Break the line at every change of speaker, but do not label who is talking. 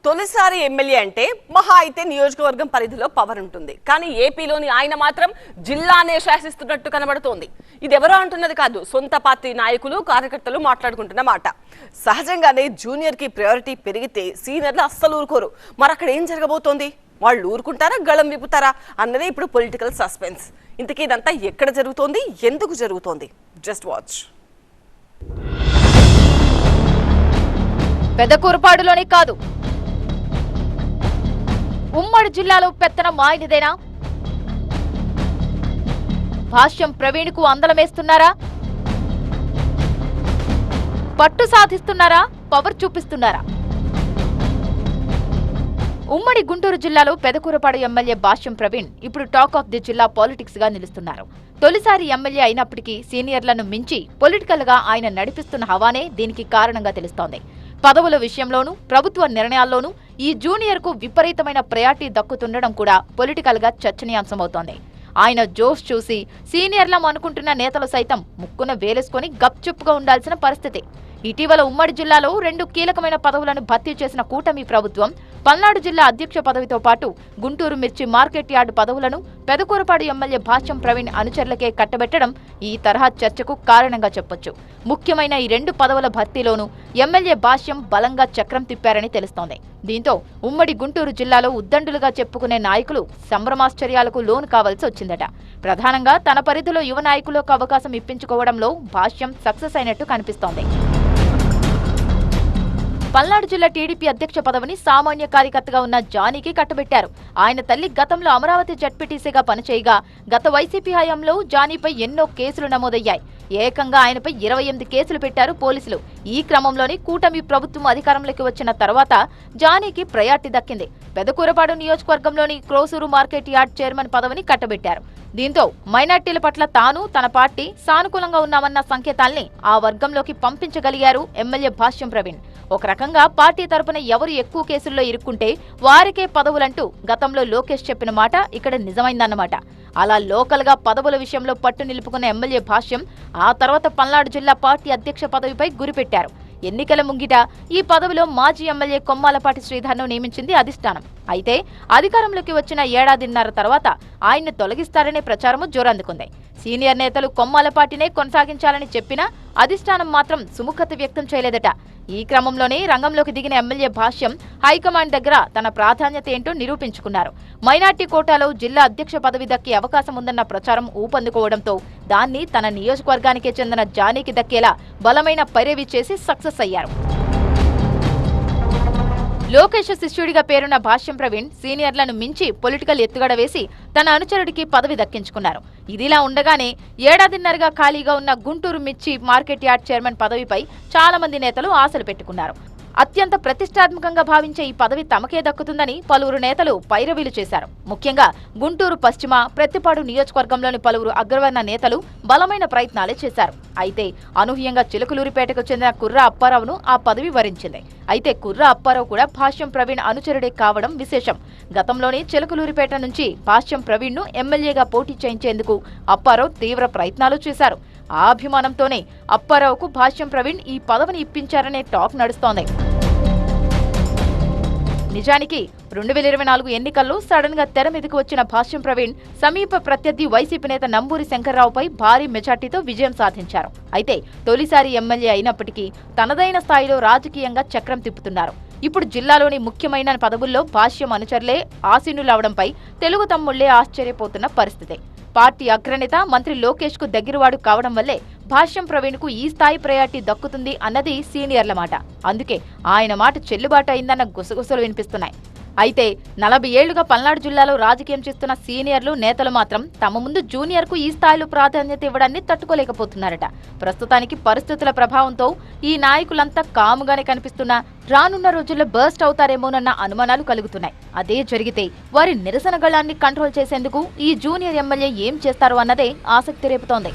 తొలిసారి ఎమ్మెల్యే అంటే మహా అయితే నియోజకవర్గం పరిధిలో పవర్ ఉంటుంది. కానీ ఏపీలోని ఆయన మాత్రం జిల్లానే శాసిస్తున్నట్టు కనబడుతోంది. ఇది ఎవరో అంటున్నది కాదు, సొంత పార్టీ నాయకులు కార్యకర్తలు మాట్లాడుకుంటున్న మాట. సహజంగానే జూనియర్ కి ప్రయారిటీ పెరిగితే సీనియర్లు అస్సలు ఊరుకోరు. మరి అక్కడ ఏం జరగబోతోంది? వాళ్ళు ఊరుకుంటారా, గళం విప్పుతారా అన్నదే ఇప్పుడు పొలిటికల్ సస్పెన్స్. ఇంతకీ ఇదంతా ఎక్కడ జరుగుతోంది, ఎందుకు జరుగుతోంది? Just watch.
పెదకూరుపాడులోనే కాదు, ఉమ్మడి జిల్లాలో పెత్తనం ఆయనదేనా? భాష్యం ప్రవీణ్ కు అందలమేస్తున్నారా? పట్టు సాధిస్తున్నారా? పవర్ చూపిస్తున్నారా? ఉమ్మడి గుంటూరు జిల్లాలో పెదకూరపాడు ఎమ్మెల్యే భాష్యం ప్రవీణ్ ఇప్పుడు టాక్ ఆఫ్ ది జిల్లా పాలిటిక్స్ గా నిలుస్తున్నారు. తొలిసారి ఎమ్మెల్యే అయినప్పటికీ సీనియర్లను మించి పొలిటికల్ గా ఆయన నడిపిస్తున్న హవానే దీనికి కారణంగా తెలుస్తోంది. పదవుల విషయంలోనూ ప్రభుత్వ నిర్ణయాల్లోనూ ఈ జూనియర్ కు విపరీతమైన ప్రయారిటీ దక్కుతుండడం కూడా పొలిటికల్ గా చర్చనీయాంశమవుతోంది. ఆయన జోష్ చూసి సీనియర్లం అనుకుంటున్న నేతలు సైతం ముక్కున వేలేసుకుని గప్చుప్పుగా ఉండాల్సిన పరిస్థితి. ఇటీవల ఉమ్మడి జిల్లాలో 2 కీలకమైన పదవులను భర్తీ చేసిన కూటమి ప్రభుత్వం పల్నాడు జిల్లా అధ్యక్ష పదవితో పాటు గుంటూరు మిర్చి మార్కెట్ యార్డు పదవులను పెదకూరపాడు ఎమ్మెల్యే భాష్యం ప్రవీణ్ అనుచరులకే కట్టబెట్టడం ఈ తరహా చర్చకు కారణంగా చెప్పొచ్చు. ముఖ్యమైన ఈ 2 పదవుల భర్తీలోనూ ఎమ్మెల్యే భాష్యం బలంగా చక్రం తిప్పారని తెలుస్తోంది. దీంతో ఉమ్మడి గుంటూరు జిల్లాలో ఉద్దండులుగా చెప్పుకునే నాయకులు సంభ్రమాశ్చర్యాలకు లోను కావాల్సి వచ్చిందట. ప్రధానంగా తన పరిధిలో యువ నాయకులకు అవకాశం ఇప్పించుకోవడంలో భాష్యం సక్సెస్ అయినట్టు కనిపిస్తోంది. పల్నాడు జిల్లా టీడీపీ అధ్యక్ష పదవిని సామాన్య కార్యకర్తగా ఉన్న జానీకి కట్టబెట్టారు. ఆయన తల్లి గతంలో అమరావతి జడ్పీటీసీగా పనిచేయగా గత వైసీపీ హయాంలో జానీపై ఎన్నో కేసులు నమోదయ్యాయి. ఏకంగా ఆయనపై 28 కేసులు పెట్టారు పోలీసులు. ఈ క్రమంలోనే కూటమి ప్రభుత్వం అధికారంలోకి వచ్చిన తర్వాత జానీకి ప్రయారిటీ దక్కింది. పెదకూరపాడు నియోజకవర్గంలోని క్రోసూరు మార్కెట్ యార్డ్ చైర్మన్ పదవిని కట్టబెట్టారు. దీంతో మైనార్టీల పట్ల తాను, తన పార్టీ సానుకూలంగా ఉన్నామన్న సంకేతాల్ని ఆ వర్గంలోకి పంపించగలిగారు ఎమ్మెల్యే భాష్యం ప్రవీణ్. ఒక రకంగా పార్టీ తరపున ఎవరు ఎక్కువ కేసుల్లో ఇరుక్కుంటే వారికే పదవులంటూ గతంలో లోకేష్ చెప్పిన మాట ఇక్కడ నిజమైందన్నమాట. అలా లోకల్ గా పదవుల విషయంలో పట్టు నిలుపుకున్న ఎమ్మెల్యే భాష్యం ఆ తర్వాత పల్నాడు జిల్లా పార్టీ అధ్యక్ష పదవిపై గురిపెట్టారు. ఎన్నికల ముంగిట ఈ పదవిలో మాజీ ఎమ్మెల్యే కొమ్మాలపాటి శ్రీధర్ను నియమించింది అధిష్టానం. అయితే అధికారంలోకి వచ్చిన ఏడాదిన్నర తర్వాత ఆయన్ని తొలగిస్తారనే ప్రచారము జోరందుకుంది. సీనియర్ నేతలు కొమ్మాలపాటినే కొనసాగించాలని చెప్పినా అధిష్టానం మాత్రం సుముఖత వ్యక్తం చేయలేదట. ఈ క్రమంలోనే రంగంలోకి దిగిన ఎమ్మెల్యే భాష్యం హైకమాండ్ దగ్గర తన ప్రాధాన్యత ఏంటో నిరూపించుకున్నారు. మైనార్టీ కోటాలో జిల్లా అధ్యక్ష పదవి దక్కే అవకాశం ఉందన్న ప్రచారం ఊపందుకోవడంతో దాన్ని తన నియోజకవర్గానికే చెందిన జానీకి దక్కేలా బలమైన పైరవీ చేసి సక్సెస్ అయ్యారు. లోకేష్ శిష్యుడిగా పేరున్న భాష్యం ప్రవీణ్ సీనియర్లను మించి పొలిటికల్ ఎత్తుగడ వేసి తన అనుచరుడికి పదవి దక్కించుకున్నారు. ఇదిలా ఉండగానే ఏడాదిన్నరగా ఖాళీగా ఉన్న గుంటూరు మిర్చి మార్కెట్ యార్డ్ చైర్మన్ పదవిపై చాలా మంది నేతలు ఆశలు పెట్టుకున్నారు. అత్యంత ప్రతిష్టాత్మకంగా భావించే ఈ పదవి తమకే దక్కుతుందని పలువురు నేతలు పైరవీలు చేశారు. ముఖ్యంగా గుంటూరు పశ్చిమ, ప్రత్తిపాడు నియోజకవర్గంలోని పలువురు అగ్రవర్ణ నేతలు బలమైన ప్రయత్నాలే చేశారు. అయితే అనూహ్యంగా చిలుకలూరిపేటకు చెందిన కుర్రా అప్పారావును ఆ పదవి వరించింది. అయితే కుర్రా అప్పారావు కూడా భాష్యం ప్రవీణ్ అనుచరుడే కావడం విశేషం. గతంలోనే చిలుకలూరిపేట నుంచి భాష్యం ప్రవీణ్ ను ఎమ్మెల్యేగా పోటీ చేయించేందుకు అప్పారావు తీవ్ర ప్రయత్నాలు చేశారు. ఆ అభిమానంతోనే అప్పారావుకు భాష్యం ప్రవీణ్ ఈ పదవిని ఇప్పించారనే టాక్ నడుస్తోంది. నిజానికి 2024 ఎన్నికల్లో సడన్ గా తెర మీదకు వచ్చిన భాష్యం ప్రవీణ్ సమీప ప్రత్యర్థి వైసీపీ నేత నంబూరి శంకర్రావుపై భారీ మెజార్టీతో విజయం సాధించారు. అయితే తొలిసారి ఎమ్మెల్యే అయినప్పటికీ తనదైన స్థాయిలో రాజకీయంగా చక్రం తిప్పుతున్నారు. ఇప్పుడు జిల్లాలోని ముఖ్యమైన పదవుల్లో భాష్యం అనుచరులే ఆసీనులవడంపై తెలుగు తమ్ముళ్లే ఆశ్చర్యపోతున్న పరిస్థితి. పార్టీ అగ్రనేత మంత్రి లోకేష్ కు దగ్గరవాడు కావడం వల్లే భాష్యం ప్రవీణ్ కు ఈ స్థాయి ప్రయారిటీ దక్కుతుంది అన్నది సీనియర్ల మాట. అందుకే ఆయన మాట చెల్లుబాటు అయిందన్న గుసగుసలు వినిపిస్తున్నాయి. అయితే 40 ఏళ్లుగా పల్నాడు జిల్లాలో రాజకీయం చేస్తున్న సీనియర్లు, నేతలు మాత్రం తమ ముందు జూనియర్ కు ఈ స్థాయిలో ప్రాధాన్యత ఇవ్వడాన్ని తట్టుకోలేకపోతున్నారట. ప్రస్తుతానికి పరిస్థితుల ప్రభావంతో ఈ నాయకులంతా కాముగానే కనిపిస్తున్నా రానున్న రోజుల్లో బర్స్ట్ అవుతారేమోనన్న అనుమానాలు కలుగుతున్నాయి. అదే జరిగితే వారి నిరసన గళాన్ని కంట్రోల్ చేసేందుకు ఈ జూనియర్ ఎమ్మెల్యే ఏం చేస్తారు అన్నదే ఆసక్తి రేపుతోంది.